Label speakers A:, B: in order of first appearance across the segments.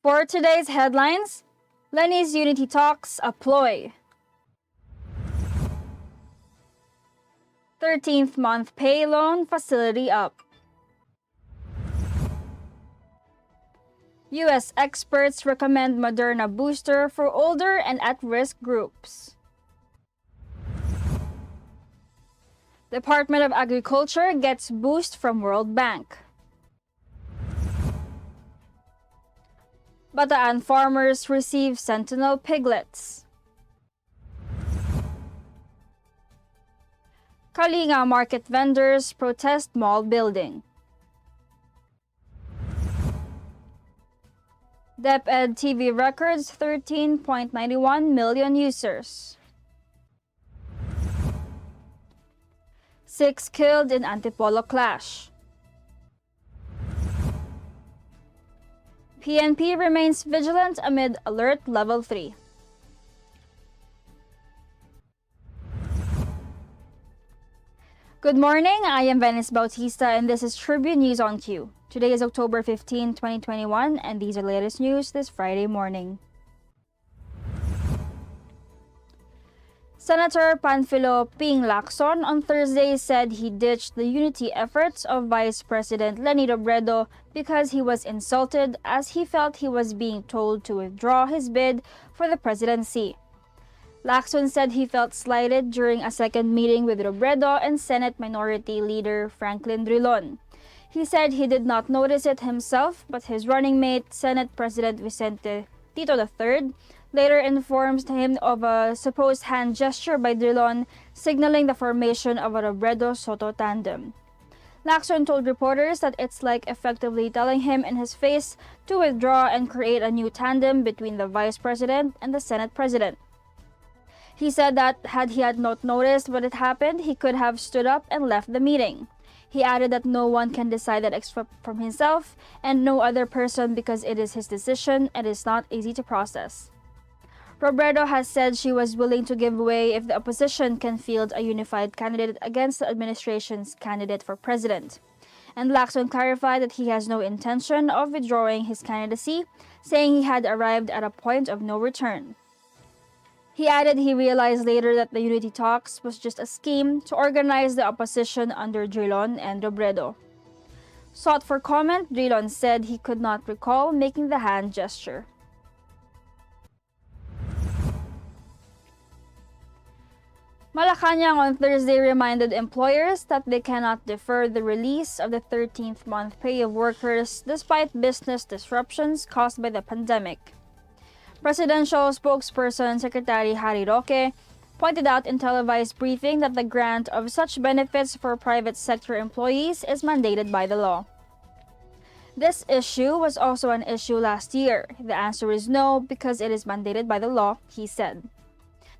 A: For today's headlines, Leni's Unity Talks a ploy. 13th month pay loan facility up. U.S. experts recommend Moderna booster for older and at-risk groups. Department of Agriculture gets boost from World Bank. Bataan farmers receive sentinel piglets. Kalinga market vendors protest mall building. DepEd TV records 13.91 million users. 6 killed in Antipolo clash. PNP remains vigilant amid alert level 3. Good morning, I am Venice Bautista and this is Tribune News on Q. Today is October 15, 2021 and these are the latest news this Friday morning. Senator Panfilo Ping Lacson on Thursday said he ditched the unity efforts of Vice President Leni because he was insulted as he felt he was being told to withdraw his bid for the presidency. Lacson said he felt slighted during a second meeting with Robredo and Senate Minority Leader Franklin Drilon. He said he did not notice it himself, but his running mate, Senate President Vicente Tito III, later informs him of a supposed hand gesture by Drilon signaling the formation of a Robredo-Soto tandem. Lacson told reporters that it's like effectively telling him in his face to withdraw and create a new tandem between the Vice President and the Senate President. He said that had he not noticed what had happened, he could have stood up and left the meeting. He added that no one can decide that except from himself and no other person because it is his decision and it's not easy to process. Robredo has said she was willing to give way if the opposition can field a unified candidate against the administration's candidate for president. And Lacson clarified that he has no intention of withdrawing his candidacy, saying he had arrived at a point of no return. He added he realized later that the unity talks was just a scheme to organize the opposition under Drilon and Robredo. Sought for comment, Drilon said he could not recall making the hand gesture. Malacanang on Thursday reminded employers that they cannot defer the release of the 13th month pay of workers despite business disruptions caused by the pandemic. Presidential spokesperson Secretary Harry Roque pointed out in televised briefing that the grant of such benefits for private sector employees is mandated by the law. This issue was also an issue last year. The answer is no because it is mandated by the law, he said.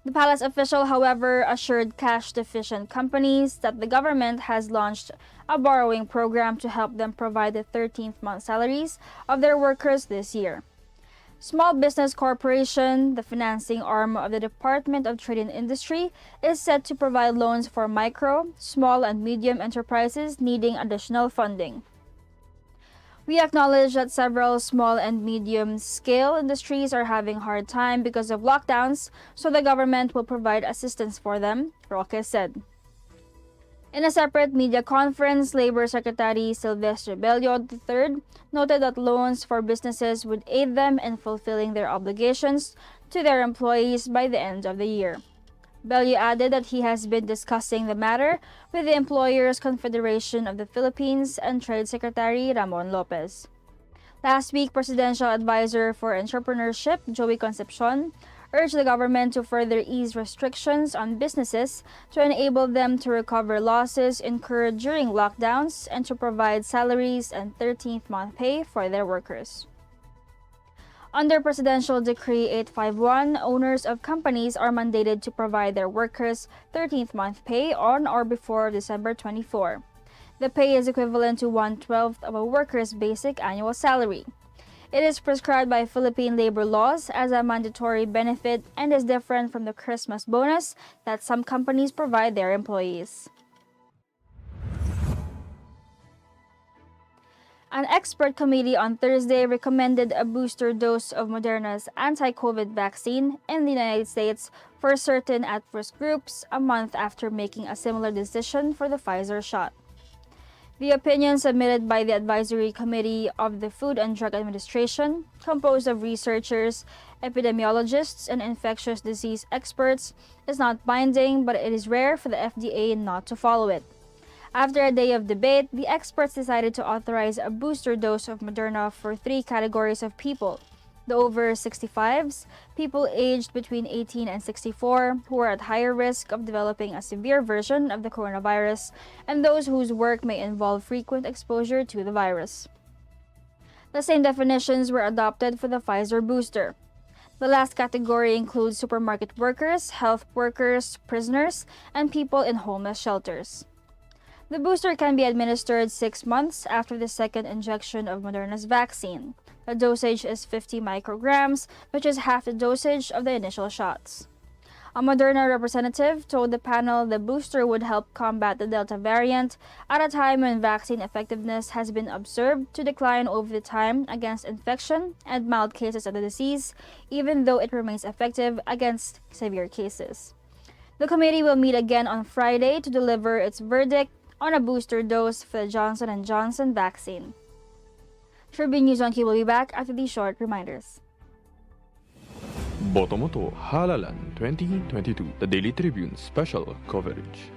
A: The palace official, however, assured cash-deficient companies that the government has launched a borrowing program to help them provide the 13th month salaries of their workers this year. Small Business Corporation, the financing arm of the Department of Trade and Industry, is set to provide loans for micro, small, and medium enterprises needing additional funding. We acknowledge that several small and medium-scale industries are having a hard time because of lockdowns, so the government will provide assistance for them, Roque said. In a separate media conference, Labor Secretary Silvestre Bello III noted that loans for businesses would aid them in fulfilling their obligations to their employees by the end of the year. Bello added that he has been discussing the matter with the Employers Confederation of the Philippines and Trade Secretary Ramon Lopez. Last week, Presidential Advisor for Entrepreneurship Joey Concepcion urged the government to further ease restrictions on businesses to enable them to recover losses incurred during lockdowns and to provide salaries and 13th month pay for their workers. Under Presidential Decree 851, owners of companies are mandated to provide their workers 13th month pay on or before December 24. The pay is equivalent to 1/12 of a worker's basic annual salary. It is prescribed by Philippine labor laws as a mandatory benefit and is different from the Christmas bonus that some companies provide their employees. An expert committee on Thursday recommended a booster dose of Moderna's anti-COVID vaccine in the United States for certain at-risk groups a month after making a similar decision for the Pfizer shot. The opinion submitted by the Advisory Committee of the Food and Drug Administration, composed of researchers, epidemiologists, and infectious disease experts, is not binding, but it is rare for the FDA not to follow it. After a day of debate, the experts decided to authorize a booster dose of Moderna for 3 categories of people: the over 65s, people aged between 18 and 64 who are at higher risk of developing a severe version of the coronavirus, and those whose work may involve frequent exposure to the virus. The same definitions were adopted for the Pfizer booster. The last category includes supermarket workers, health workers, prisoners, and people in homeless shelters. The booster can be administered 6 months after the second injection of Moderna's vaccine. The dosage is 50 micrograms, which is half the dosage of the initial shots. A Moderna representative told the panel the booster would help combat the Delta variant at a time when vaccine effectiveness has been observed to decline over the time against infection and mild cases of the disease, even though it remains effective against severe cases. The committee will meet again on Friday to deliver its verdict on a booster dose for the Johnson & Johnson vaccine. Tribune News on Q will be back after these short reminders.
B: Botomoto Halalan 2022, the Daily Tribune special coverage.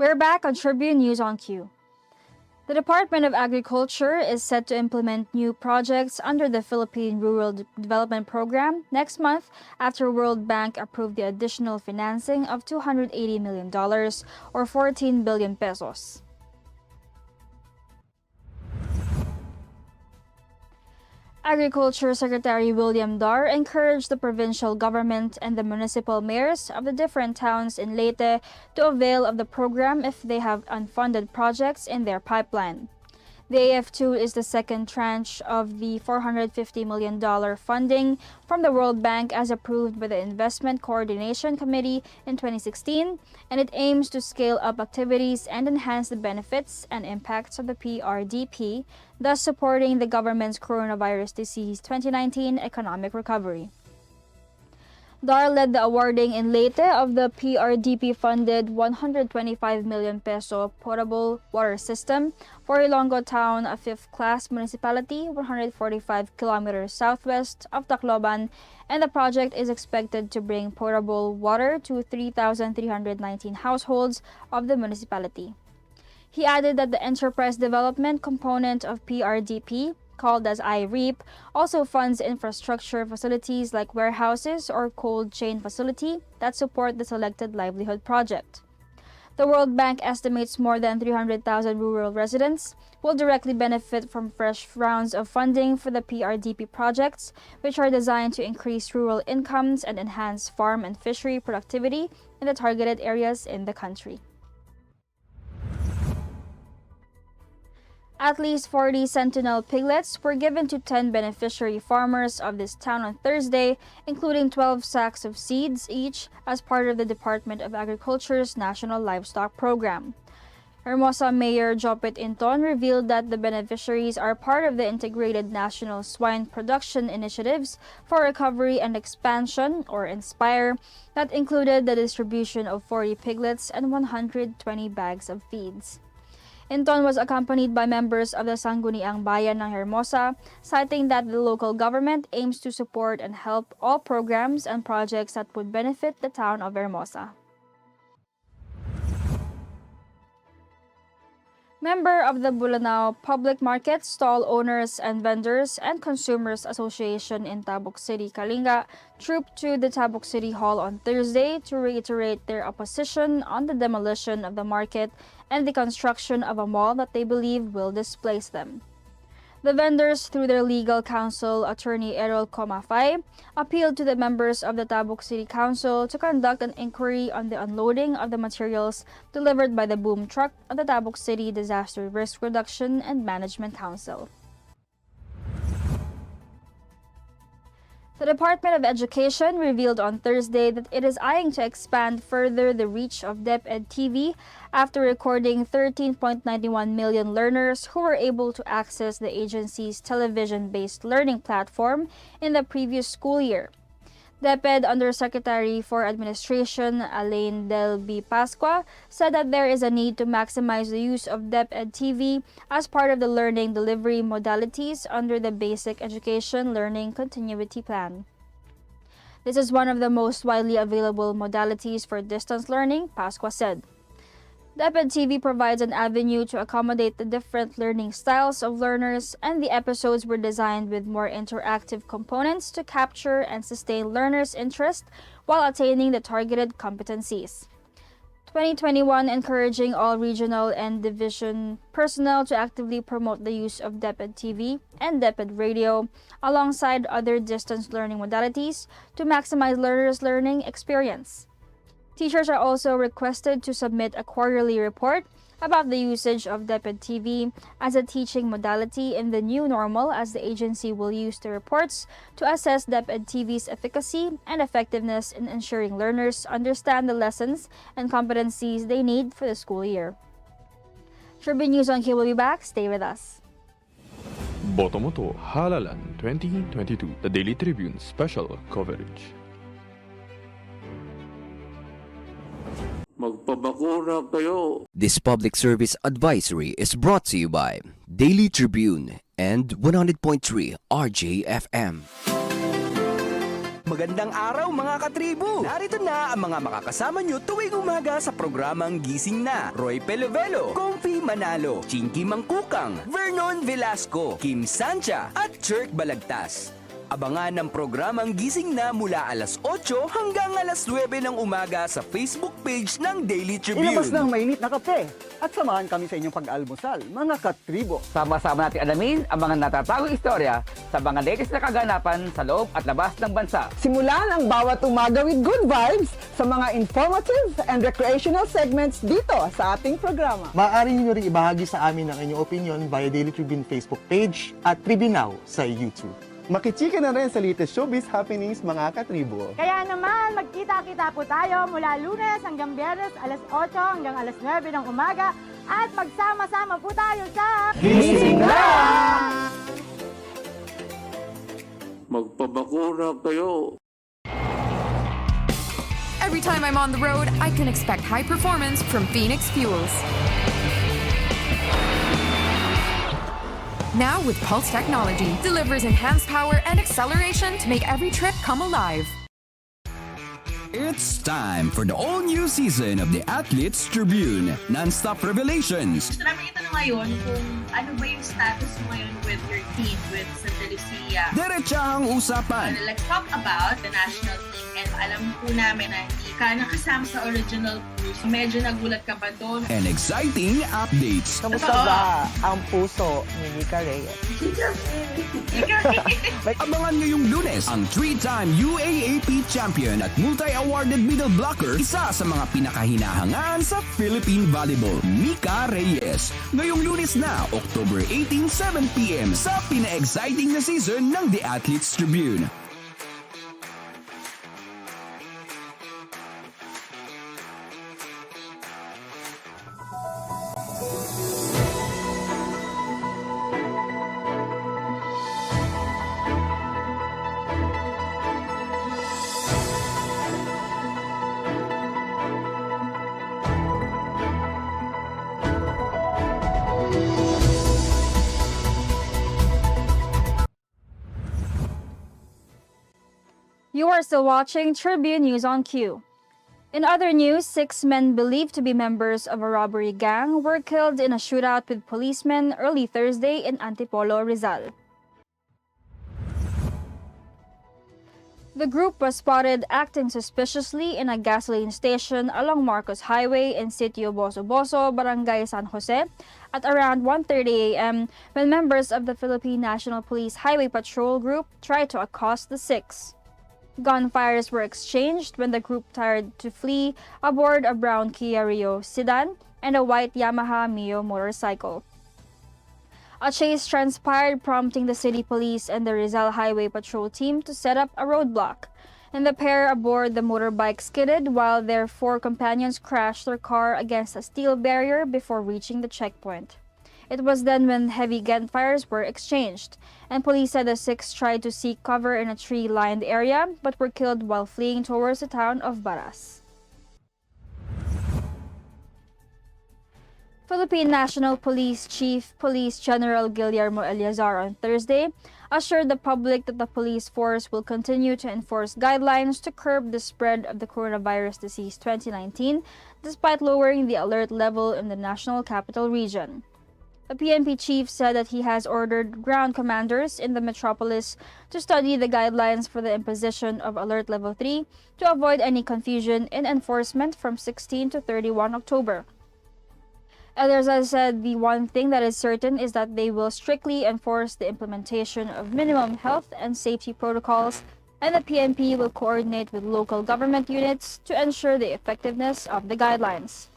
A: We're back on Tribune News on Q. The Department of Agriculture is set to implement new projects under the Philippine Rural Development Program next month after World Bank approved the additional financing of $280 million or 14 billion pesos. Agriculture Secretary William Dar encouraged the provincial government and the municipal mayors of the different towns in Leyte to avail of the program if they have unfunded projects in their pipeline. The AF2 is the second tranche of the $450 million funding from the World Bank as approved by the Investment Coordination Committee in 2016, and it aims to scale up activities and enhance the benefits and impacts of the PRDP, thus supporting the government's coronavirus disease 2019 economic recovery. Dar led the awarding in Leyte of the PRDP-funded 125 million peso potable water system for Ilonggo Town, a fifth-class municipality 145 kilometers southwest of Tacloban, and the project is expected to bring potable water to 3,319 households of the municipality. He added that the enterprise development component of PRDP, called as iReap, also funds infrastructure facilities like warehouses or cold chain facility that support the selected livelihood project. The World Bank estimates more than 300,000 rural residents will directly benefit from fresh rounds of funding for the PRDP projects, which are designed to increase rural incomes and enhance farm and fishery productivity in the targeted areas in the country. At least 40 sentinel piglets were given to 10 beneficiary farmers of this town on Thursday, including 12 sacks of seeds each as part of the Department of Agriculture's National Livestock Program. Hermosa Mayor Jopet Inton revealed that the beneficiaries are part of the Integrated National Swine Production Initiatives for Recovery and Expansion, or INSPIRE, that included the distribution of 40 piglets and 120 bags of feeds. Inton was accompanied by members of the Sangguniang Bayan ng Hermosa, citing that the local government aims to support and help all programs and projects that would benefit the town of Hermosa. Member of the Bulanao Public Market Stall Owners and Vendors and Consumers Association in Tabuk City, Kalinga, trooped to the Tabuk City Hall on Thursday to reiterate their opposition on the demolition of the market and the construction of a mall that they believe will displace them. The vendors, through their legal counsel, Attorney Errol Comafay, appealed to the members of the Tabuk City Council to conduct an inquiry on the unloading of the materials delivered by the boom truck of the Tabuk City Disaster Risk Reduction and Management Council. The Department of Education revealed on Thursday that it is eyeing to expand further the reach of DepEd TV after recording 13.91 million learners who were able to access the agency's television-based learning platform in the previous school year. DepEd Undersecretary for Administration Leni Pascua said that there is a need to maximize the use of DepEd TV as part of the learning delivery modalities under the Basic Education Learning Continuity Plan. This is one of the most widely available modalities for distance learning, Pascua said. DepEd TV provides an avenue to accommodate the different learning styles of learners, and the episodes were designed with more interactive components to capture and sustain learners' interest while attaining the targeted competencies. 2021 encouraging all regional and division personnel to actively promote the use of DepEd TV and DepEd Radio alongside other distance learning modalities to maximize learners' learning experience. Teachers are also requested to submit a quarterly report about the usage of DepEd TV as a teaching modality in the new normal, as the agency will use the reports to assess DepEd TV's efficacy and effectiveness in ensuring learners understand the lessons and competencies they need for the school year. Tribune News on Q will be back. Stay with us.
B: Botomoto Halalan 2022, the Daily Tribune special coverage.
C: Magpabakura kayo.
D: This public service advisory is brought to you by Daily Tribune and 100.3 RJFM.
E: Magandang araw mga katribu! Narito na ang mga makakasama nyo tuwing umaga sa programang Gising Na. Roy Pelovelo, Comfy Manalo, Chinky Mangkukang, Vernon Velasco, Kim Sancha at Chirk Balagtas. Abangan ang programang Gising Na mula alas 8 hanggang alas 9 ng umaga sa Facebook page ng Daily Tribune.
F: Ilabas ng mainit na kape at samahan kami sa inyong pag-almusal, mga katribo.
G: Sama-sama natin alamin ang mga natatagong istorya sa mga latest na kaganapan sa loob at labas ng bansa.
H: Simulan ang bawat umaga with good vibes sa mga informative and recreational segments dito sa ating programa.
I: Maaari niyo rin ibahagi sa amin ang inyong opinion via Daily Tribune Facebook page at Tribune Now sa YouTube.
J: Makichika na rin sa latest showbiz happenings, mga katribo.
K: Kaya naman, magkita-kita po tayo mula Lunes hanggang Biyernes, alas 8 hanggang alas 9 ng umaga at magsama-sama po tayo sa
E: Gising Na!
C: Magpabakura kayo.
L: Every time I'm on the road, I can expect high performance from Phoenix Fuels. Now with Pulse technology, delivers enhanced power and acceleration to make every trip come alive.
E: It's time for the all-new season of the Athletes Tribune. Non-stop revelations.
M: Gusto namin ito na ngayon kung ano ba yung status mo ngayon with your team, with Santa Lucia.
E: Diretsahang usapan.
M: Let's talk about the national team. And alam po namin na hindi ka nakasama sa original crew. So medyo nagulat ka pa doon.
E: And exciting updates.
H: Kamusta ba ang puso ni Mika Reyes?
E: Abangan ngayong Lunes ang 3-time UAAP champion at multi-awarded middle blocker, isa sa mga pinakahinahangaan sa Philippine Volleyball, Mika Reyes. Ngayong Lunes na, October 18, 7 p.m. sa pina-exciting na season ng The Athletes Tribune.
A: You are still watching Tribune News on Q. In other news, 6 men believed to be members of a robbery gang were killed in a shootout with policemen early Thursday in Antipolo, Rizal. The group was spotted acting suspiciously in a gasoline station along Marcos Highway in Sitio Boso Boso, Barangay San Jose, at around 1:30 a.m. when members of the Philippine National Police Highway Patrol Group tried to accost the six. Gunfires were exchanged when the group tried to flee aboard a brown Kia Rio sedan and a white Yamaha Mio motorcycle. A chase transpired, prompting the city police and the Rizal Highway Patrol team to set up a roadblock, and the pair aboard the motorbike skidded while their four companions crashed their car against a steel barrier before reaching the checkpoint. It was then when heavy gunfires were exchanged, and police said the six tried to seek cover in a tree-lined area but were killed while fleeing towards the town of Baras. Philippine National Police Chief Police General Guillermo Eleazar on Thursday assured the public that the police force will continue to enforce guidelines to curb the spread of the coronavirus disease 2019 despite lowering the alert level in the National Capital Region. The PNP chief said that he has ordered ground commanders in the metropolis to study the guidelines for the imposition of Alert Level 3 to avoid any confusion in enforcement from 16 to 31 October. Eleazar said the one thing that is certain is that they will strictly enforce the implementation of minimum health and safety protocols, and the PNP will coordinate with local government units to ensure the effectiveness of the guidelines.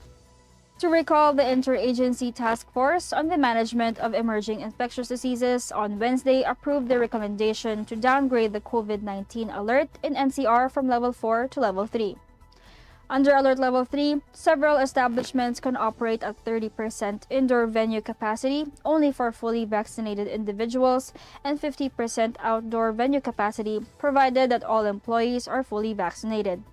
A: To recall, the Interagency Task Force on the Management of Emerging Infectious Diseases on Wednesday approved the recommendation to downgrade the COVID-19 alert in NCR from Level 4 to Level 3. Under Alert Level 3, several establishments can operate at 30% indoor venue capacity only for fully vaccinated individuals and 50% outdoor venue capacity provided that all employees are fully vaccinated.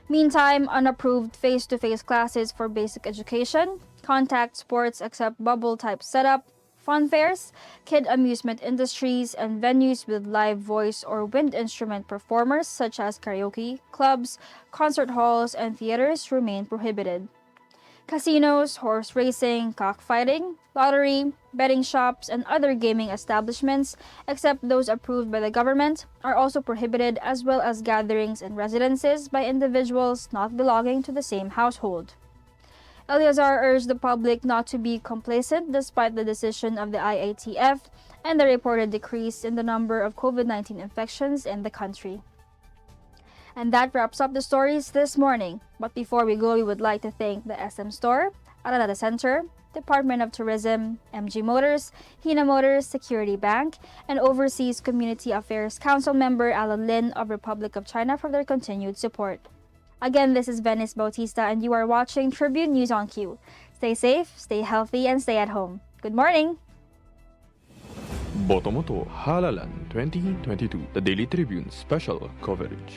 A: Meantime, unapproved face-to-face classes for basic education, contact sports except bubble-type setup, fun fairs, kid amusement industries, and venues with live voice or wind instrument performers such as karaoke, clubs, concert halls, and theaters remain prohibited. Casinos, horse racing, cockfighting, lottery, betting shops, and other gaming establishments, except those approved by the government, are also prohibited, as well as gatherings and residences by individuals not belonging to the same household. Eleazar urged the public not to be complacent despite the decision of the IATF and the reported decrease in the number of COVID-19 infections in the country. And that wraps up the stories this morning. But before we go, we would like to thank the SM Store, Aranada Center, Department of Tourism, MG Motors, Hina Motors, Security Bank, and Overseas Community Affairs Council member Alan Lin of Republic of China for their continued support. Again, this is Venice Bautista, and you are watching Tribune News on Q. Stay safe, stay healthy, and stay at home. Good morning!
B: Botomoto Halalan 2022, the Daily Tribune special coverage.